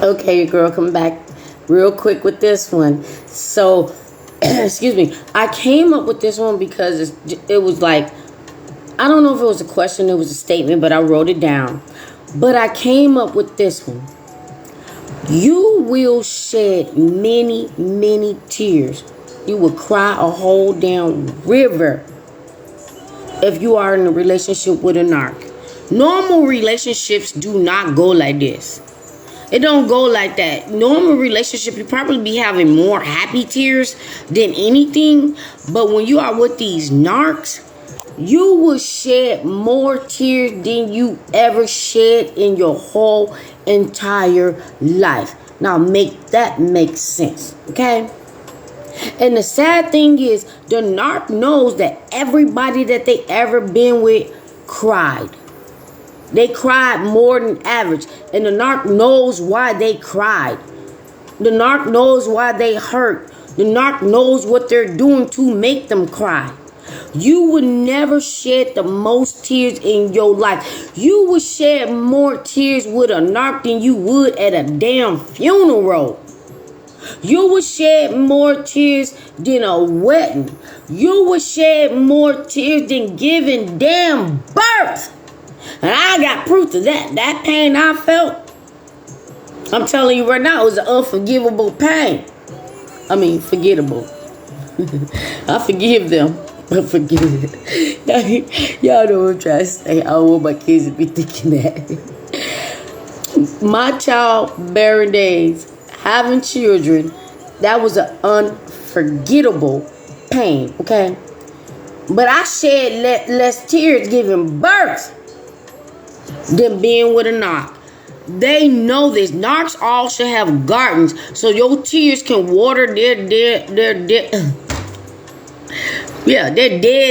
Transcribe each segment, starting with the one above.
Okay, girl, come back real quick with this one. So, excuse me. I came up with this one because it was like, I don't know if it was a question, it was a statement, but I wrote it down. But I came up with this one. You will shed many, many tears. You will cry a whole damn river if you are in a relationship with a narc. Normal relationships do not go like this. It don't go like that. Normal relationship, you probably be having more happy tears than anything. But when you are with these narcs, you will shed more tears than you ever shed in your whole entire life. Now make that make sense, okay? And the sad thing is, the narc knows that everybody that they ever been with cried. They cried more than average. And the narc knows why they cried. The narc knows why they hurt. The narc knows what they're doing to make them cry. You would never shed the most tears in your life. You would shed more tears with a narc than you would at a damn funeral. You would shed more tears than a wedding. You would shed more tears than giving damn birth. And I got proof of that. That pain I felt, I'm telling you right now, it was an unforgivable pain. I mean, forgettable. I forgive them, but forgive it. Y'all know what I'm trying to say. I don't want my kids to be thinking that. My childbearing days, having children, that was an unforgettable pain, okay? But I shed less tears giving birth than being with a narc. They know this. Narcs all should have gardens so your tears can water their dead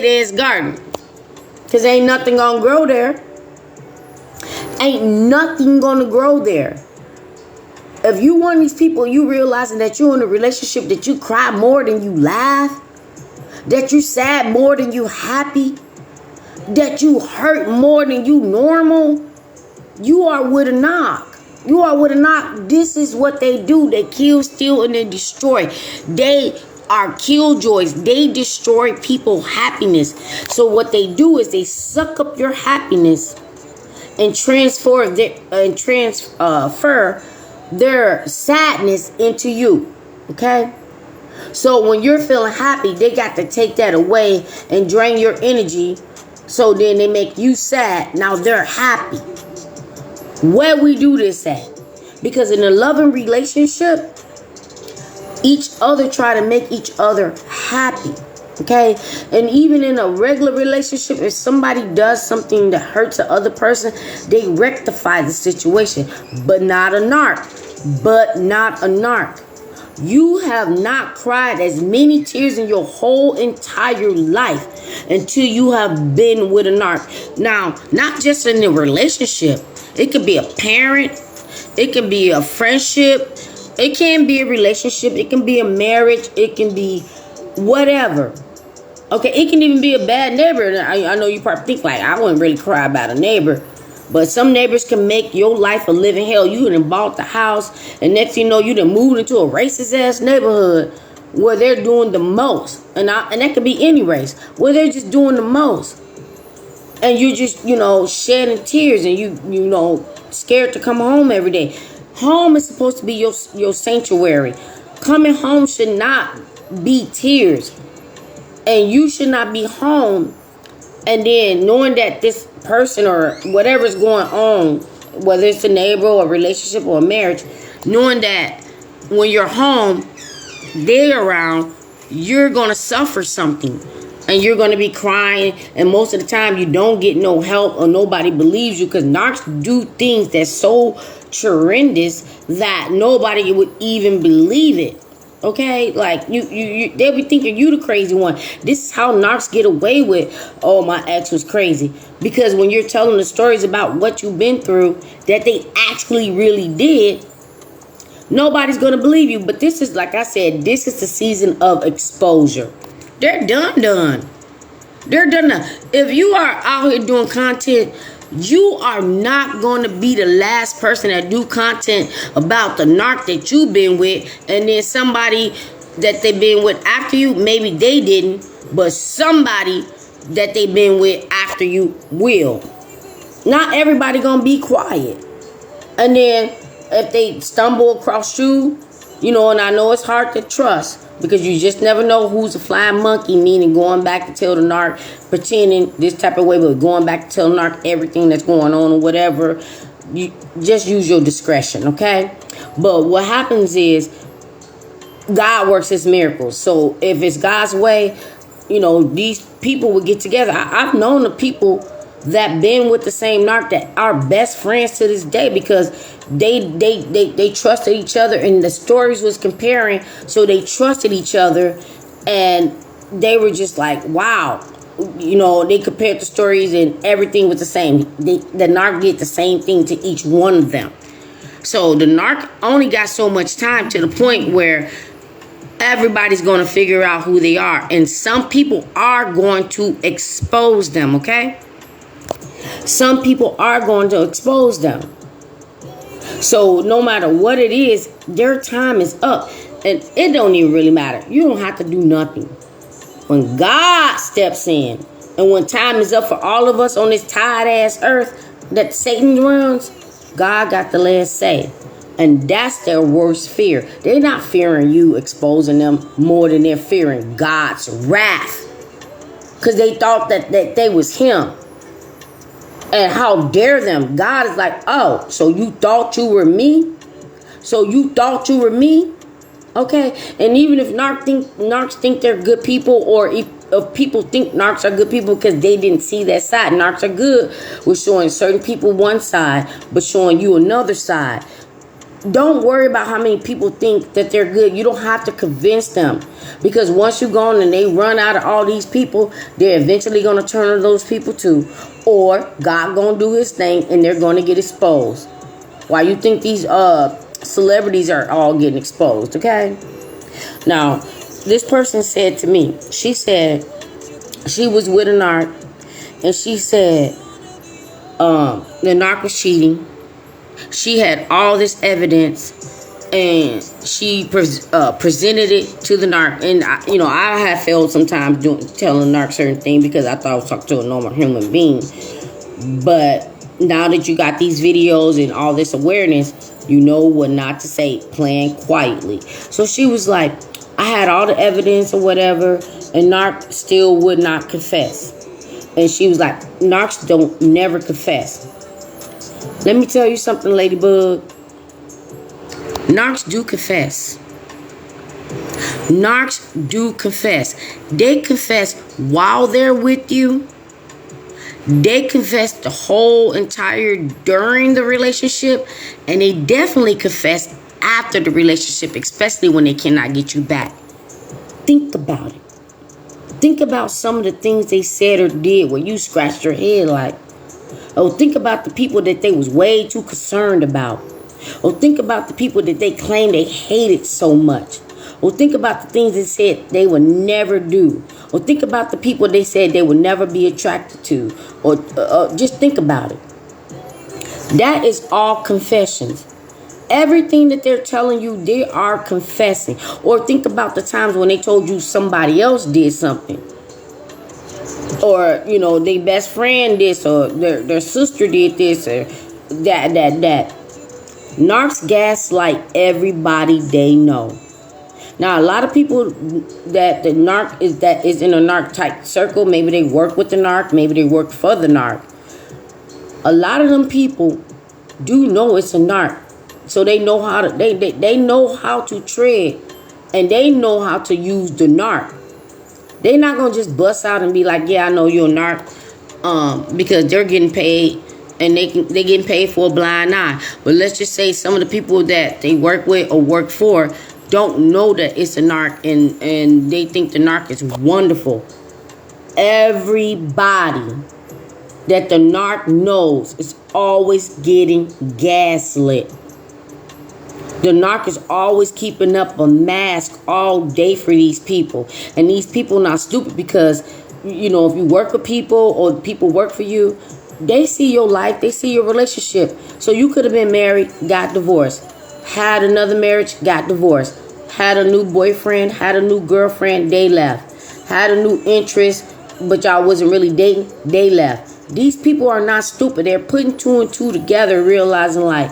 ass garden. Cause ain't nothing gonna grow there. Ain't nothing gonna grow there. If you one of these people, you realizing that you're in a relationship that you cry more than you laugh, that you sad more than you happy, that you hurt more than you normal, you are with a narc. You are with a narc. This is what they do. They kill, steal, and they destroy. They are killjoys. They destroy people's happiness. So what they do is they suck up your happiness and transfer their sadness into you. Okay? So when you're feeling happy, they got to take that away and drain your energy. So then they make you sad. Now they're happy. Where we do this at? Because in a loving relationship, each other try to make each other happy. Okay? And even in a regular relationship, if somebody does something that hurts the other person, they rectify the situation. But not a narc. You have not cried as many tears in your whole entire life until you have been with a narc. Now, not just in a relationship. It could be a parent. It can be a friendship. It can be a relationship. It can be a marriage. It can be whatever. Okay, it can even be a bad neighbor. I know you probably think like, I wouldn't really cry about a neighbor. But some neighbors can make your life a living hell. You done bought the house, and next thing you know, you done moved into a racist ass neighborhood where they're doing the most. And that could be any race, where they're just doing the most. And you just, shedding tears, and you scared to come home every day. Home is supposed to be your sanctuary. Coming home should not be tears. And you should not be home and then knowing that this person or whatever's going on, whether it's a neighbor or a relationship or a marriage, knowing that when you're home, they're around, you're going to suffer something. And you're going to be crying. And most of the time, you don't get no help or nobody believes you. Because narcs do things that's so horrendous that nobody would even believe it. Okay? Like, they'll be thinking you the crazy one. This is how narcs get away with, oh, my ex was crazy. Because when you're telling the stories about what you've been through that they actually really did, nobody's going to believe you. But this is, like I said, this is the season of exposure. They're done. They're done now. If you are out here doing content You are not going to be the last person that do content about the narc that you've been with, and then somebody that they've been with after you, maybe they didn't, but somebody that they've been with after you will. Not everybody going to be quiet. And then if they stumble across you, and I know it's hard to trust, because you just never know who's a flying monkey, meaning going back to tell the narc, pretending this type of way, but going back to tell the narc everything that's going on or whatever. You just use your discretion, okay? But what happens is God works his miracles. So if it's God's way, these people would get together. I've known the people that been with the same narc that are best friends to this day, because they trusted each other, and the stories was comparing, so they trusted each other, and they were just like, wow. They compared the stories and everything was the same. The narc did the same thing to each one of them. So the narc only got so much time, to the point where everybody's going to figure out who they are, and some people are going to expose them, okay? Some people are going to expose them. So no matter what it is, their time is up. And it don't even really matter. You don't have to do nothing. When God steps in, and when time is up for all of us on this tired ass earth that Satan runs, God got the last say. And that's their worst fear. They're not fearing you exposing them more than they're fearing God's wrath. Because they thought that they was him. And how dare them? God is like, oh, so you thought you were me? So you thought you were me? Okay. And even if narcs think they're good people, or if people think narcs are good people because they didn't see that side. Narcs are good with showing certain people one side, but showing you another side. Don't worry about how many people think that they're good. You don't have to convince them. Because once you're gone and they run out of all these people, they're eventually going to turn to those people too. Or God going to do his thing and they're going to get exposed. Why you think these celebrities are all getting exposed, okay? Now, this person said to me, she said she was with a narc, and she said the narc was cheating. She had all this evidence, and she presented it to the narc. And I have failed sometimes telling the narc certain things because I thought I was talking to a normal human being. But now that you got these videos and all this awareness, you know what not to say. Playing quietly. So she was like, I had all the evidence or whatever, and narc still would not confess. And she was like, narcs don't never confess. Let me tell you something, Ladybug. Narcs do confess. Narcs do confess. They confess while they're with you. They confess the whole entire during the relationship. And they definitely confess after the relationship, especially when they cannot get you back. Think about it. Think about some of the things they said or did where you scratched your head like, oh, think about the people that they was way too concerned about. Or think about the people that they claimed they hated so much. Or think about the things they said they would never do. Or think about the people they said they would never be attracted to. Or just think about it. That is all confessions. Everything that they're telling you, they are confessing. Or think about the times when they told you somebody else did something. Or, their best friend this, or their sister did this, or that. Narcs gaslight everybody they know. Now, a lot of people that the narc is in a narc type circle, maybe they work with the narc, maybe they work for the narc. A lot of them people do know it's a narc. So they know how to they know how to tread, and they know how to use the narc. They're not gonna just bust out and be like, yeah, I know you're a narc, because they're getting paid, and they're getting paid for a blind eye. But let's just say some of the people that they work with or work for don't know that it's a narc, and they think the narc is wonderful. Everybody that the narc knows is always getting gaslit. The narc is always keeping up a mask all day for these people. And these people not stupid because, if you work with people or people work for you, They see your life. They see your relationship. So you could have been married, got divorced, had another marriage, got divorced, had a new boyfriend, had a new girlfriend, they left, had a new interest, but y'all wasn't really dating, they left. These people are not stupid. They're putting two and two together, realizing like,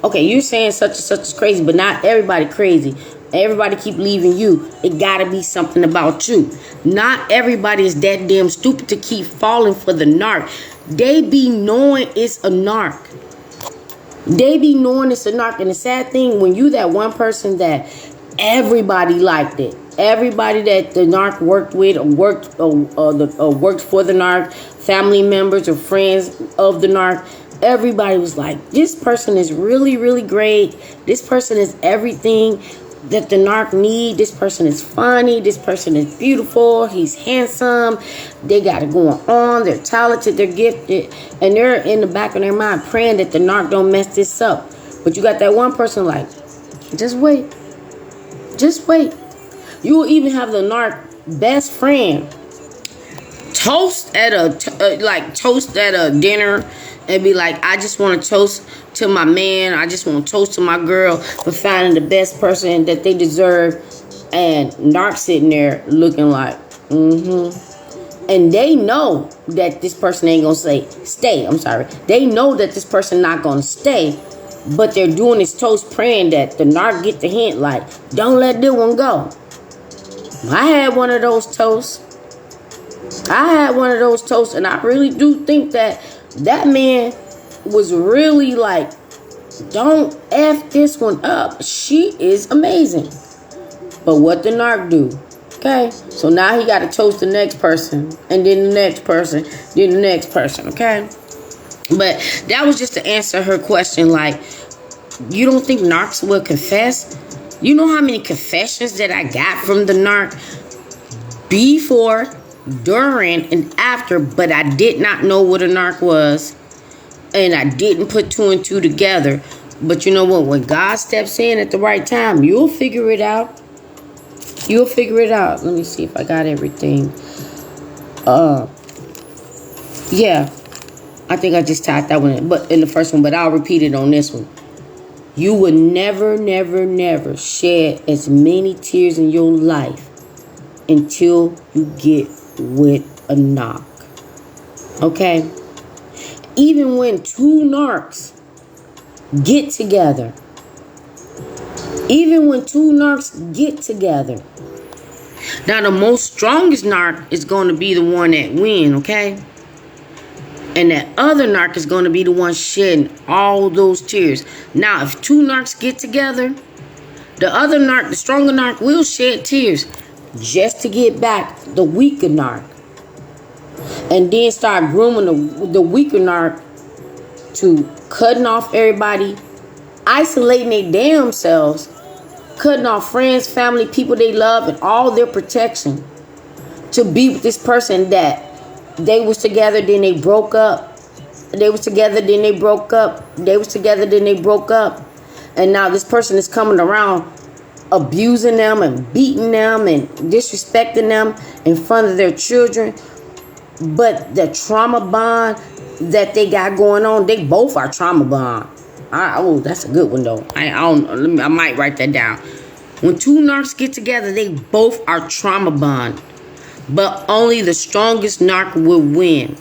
okay, you're saying such and such is crazy, but not everybody crazy. Everybody keep leaving you. It gotta be something about you. Not everybody is that damn stupid to keep falling for the narc. They be knowing it's a narc. They be knowing it's a narc. And the sad thing, when you that one person that everybody liked it, everybody that the narc worked with or worked for the narc, family members or friends of the narc, everybody was like, this person is really, really great. This person is everything that the narc need. This person is funny. This person is beautiful. He's handsome. They got it going on. They're talented. They're gifted. And they're in the back of their mind praying that the narc don't mess this up. But you got that one person like, just wait. Just wait. You will even have the narc best friend toast at a dinner and be like, I just want to toast to my man. I just want to toast to my girl for finding the best person that they deserve. And narc sitting there looking like, And they know that this person ain't going to stay. I'm sorry. They know that this person not going to stay. But they're doing this toast praying that the narc get the hint like, don't let this one go. I had one of those toasts. And I really do think that man was really like, don't F this one up. She is amazing. But what the narc do? Okay? So now he got to toast the next person. And then the next person. Then the next person. Okay? But that was just to answer her question. Like, you don't think narcs will confess? You know how many confessions that I got from the narc before, during, and after, but I did not know what a narc was. And I didn't put two and two together. But you know what? When God steps in at the right time, you'll figure it out. You'll figure it out. Let me see if I got everything. Yeah. I think I just typed that one in the first one, but I'll repeat it on this one. You would never, never, never shed as many tears in your life until you get with a narc. Okay? Even when two narcs get together. Now, the most strongest narc is going to be the one that win, okay? And that other narc is going to be the one shedding all those tears. Now, if two narcs get together, the other narc, the stronger narc, will shed tears just to get back the weaker narc. And then start grooming the weaker narc to cutting off everybody, isolating their damn selves, cutting off friends, family, people they love, and all their protection to be with this person that they was together, then they broke up. They was together, then they broke up. They was together, then they broke up. And now this person is coming around abusing them and beating them and disrespecting them in front of their children. But the trauma bond that they got going on, they both are trauma bond. Oh, that's a good one though. I might write that down. When two narcs get together, they both are trauma bond. But only the strongest narc will win.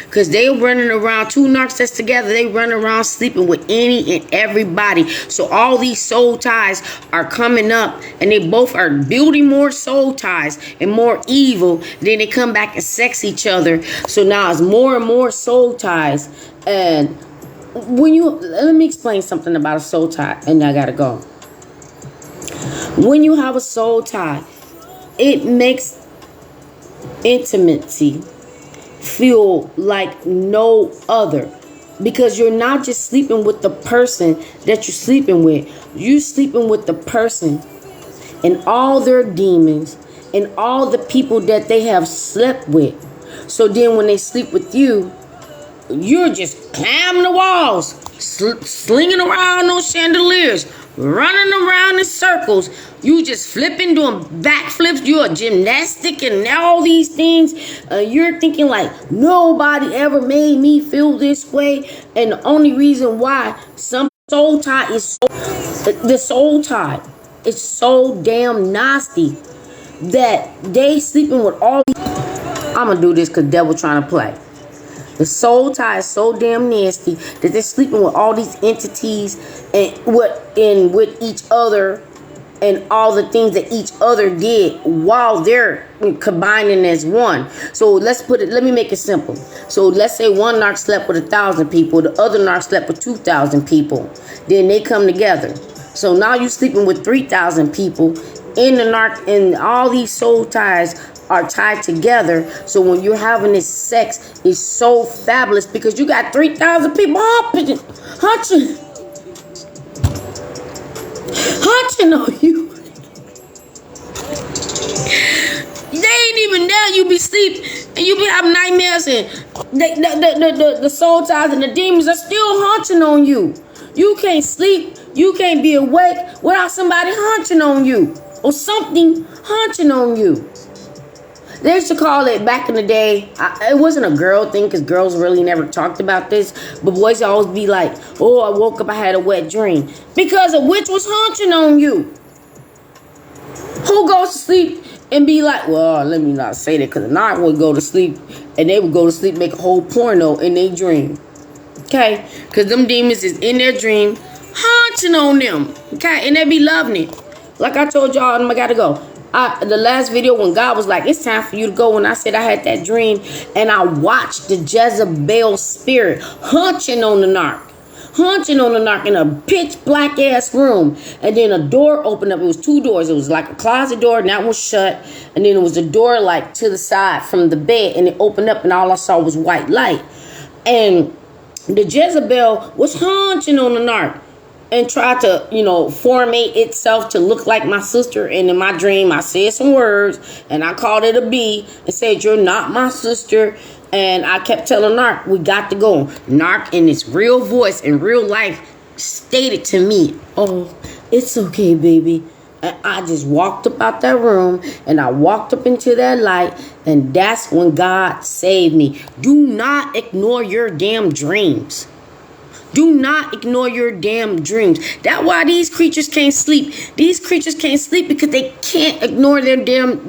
Because they running around, two narcs that's together, they run around sleeping with any and everybody. So all these soul ties are coming up, and they both are building more soul ties and more evil. Then they come back and sex each other. So now it's more and more soul ties. And let me explain something about a soul tie, and I gotta go. When you have a soul tie, it makes intimacy feel like no other, because you're not just sleeping with the person that you're sleeping with. You're sleeping with the person and all their demons and all the people that they have slept with. So then when they sleep with you, you're just climbing the walls, slinging around those chandeliers, running around in circles. You just flipping, doing backflips. You're a gymnastic and all these things. You're thinking like, nobody ever made me feel this way. And the only reason why some soul tie is the soul tie is so damn nasty that they sleeping with all these. I'm going to do this because devil trying to play. The soul tie is so damn nasty that they're sleeping with all these entities and with each other and all the things that each other did while they're combining as one. So let me make it simple. So let's say one narc slept with 1,000 people, the other narc slept with 2,000 people. Then they come together. So now you're sleeping with 3,000 people in the narc, and all these soul ties are tied together. So when you're having this sex, it's so fabulous because you got 3,000 people hunching on you. They ain't even there. You be asleep and you be having nightmares, and the soul ties and the demons are still hunching on you. You can't sleep. You can't be awake without somebody hunching on you or something hunching on you. They used to call it back in the day. It wasn't a girl thing because girls really never talked about this. But boys always be like, oh, I woke up, I had a wet dream. Because a witch was hunching on you. Who goes to sleep and be like, well, let me not say that, because a narc would go to sleep and they would go to sleep, make a whole porno in their dream. Okay? Because them demons is in their dream hunching on them. Okay? And they be loving it. Like I told y'all, I gotta go. The last video when God was like, it's time for you to go, when I said I had that dream and I watched the Jezebel spirit hunching on the narc in a pitch black ass room. And then a door opened up. It was 2 doors. It was like a closet door and that was shut. And then it was a door like to the side from the bed, and it opened up and all I saw was white light. And the Jezebel was hunching on the narc and tried to, formate itself to look like my sister. And in my dream, I said some words and I called it a B and said, you're not my sister. And I kept telling Narc, we got to go. Narc, in its real voice, in real life, stated to me, oh, it's okay, baby. And I just walked up out that room and I walked up into that light. And that's when God saved me. Do not ignore your damn dreams. Do not ignore your damn dreams. That's why these creatures can't sleep. These creatures can't sleep because they can't ignore their damn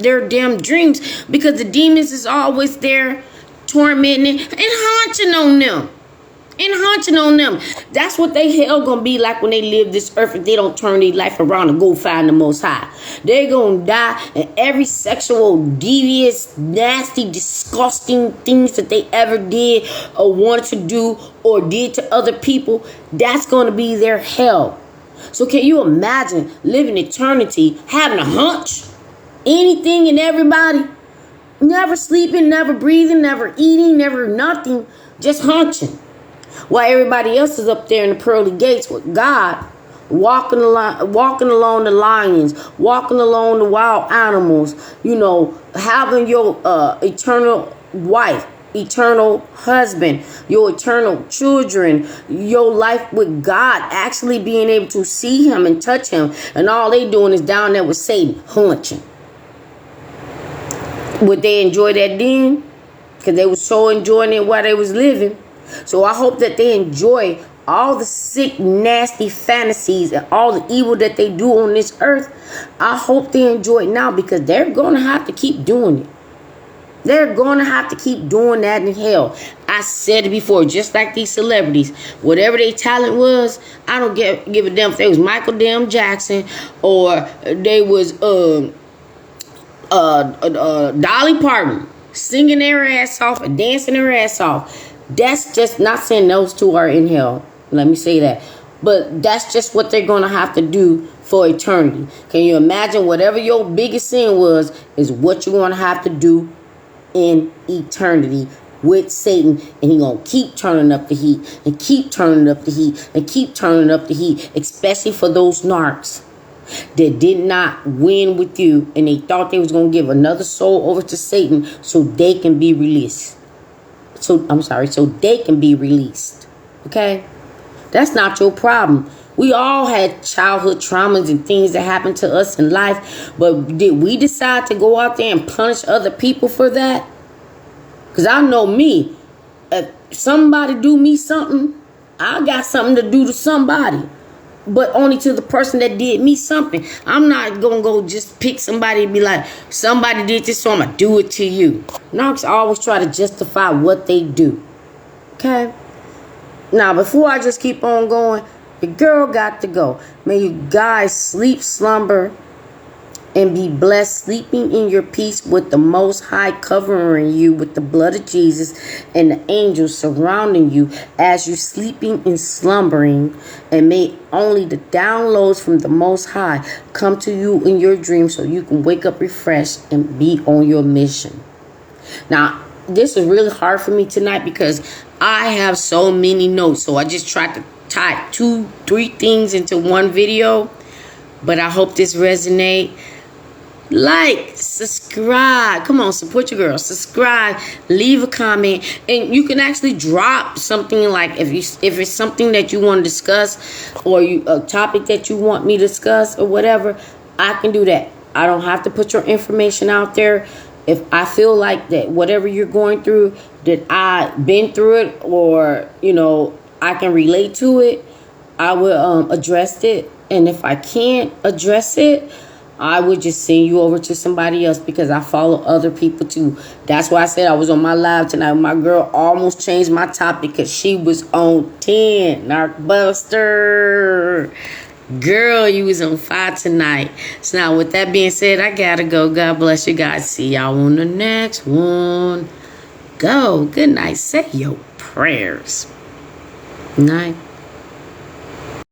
dreams, because the demons is always there tormenting and hunching on them. That's what they hell gonna be like when they live this earth if they don't turn their life around and go find the Most High. They're gonna die, and every sexual, devious, nasty, disgusting things that they ever did or wanted to do or did to other people, that's gonna be their hell. So can you imagine living eternity having a hunch? Anything and everybody? Never sleeping, never breathing, never eating, never nothing, just hunching. While everybody else is up there in the pearly gates with God, walking along the lions, walking along the wild animals, having your eternal wife, eternal husband, your eternal children, your life with God, actually being able to see him and touch him, and all they doing is down there with Satan, hunching. Would they enjoy that then? Because they were so enjoying it while they was living. So I hope that they enjoy all the sick, nasty fantasies and all the evil that they do on this earth. I hope they enjoy it now, because they're going to have to keep doing it. They're going to have to keep doing that in hell. I said it before, just like these celebrities. Whatever their talent was, I don't give a damn if they was Michael damn Jackson or they was Dolly Parton singing their ass off and dancing their ass off. That's just not saying those two are in hell. Let me say that. But that's just what they're going to have to do for eternity. Can you imagine whatever your biggest sin was is what you're going to have to do in eternity with Satan? And he's going to keep turning up the heat and keep turning up the heat and keep turning up the heat, especially for those narcs that did not win with you and they thought they was going to give another soul over to Satan so they can be released. So they can be released. Okay? That's not your problem. We all had childhood traumas and things that happened to us in life, but did we decide to go out there and punish other people for that? Because I know me, if somebody do me something, I got something to do to somebody, but only to the person that did me something. I'm not gonna go just pick somebody and be like, somebody did this, so I'm gonna do it to you. Knocks always try to justify what they do. Okay? Now, before I just keep on going, the girl got to go. May you guys sleep, slumber, and be blessed, sleeping in your peace with the Most High covering you with the blood of Jesus and the angels surrounding you as you're sleeping and slumbering. And may only the downloads from the Most High come to you in your dreams so you can wake up refreshed and be on your mission. Now, this is really hard for me tonight because I have so many notes. So I just tried to tie 2-3 things into one video. But I hope this resonate. Like, subscribe. Come on, support your girl. Subscribe, leave a comment, and you can actually drop something like if it's something that you want to discuss or a topic that you want me to discuss or whatever. I can do that. I don't have to put your information out there. If I feel like that whatever you're going through, that I've been through it, or I can relate to it, I will address it. And if I can't address it, I would just send you over to somebody else because I follow other people too. That's why I said I was on my live tonight. My girl almost changed my topic because she was on 10. Narcbuster. Girl, you was on fire tonight. So now with that being said, I gotta go. God bless you guys. See y'all on the next one. Go. Good night. Say your prayers. Night.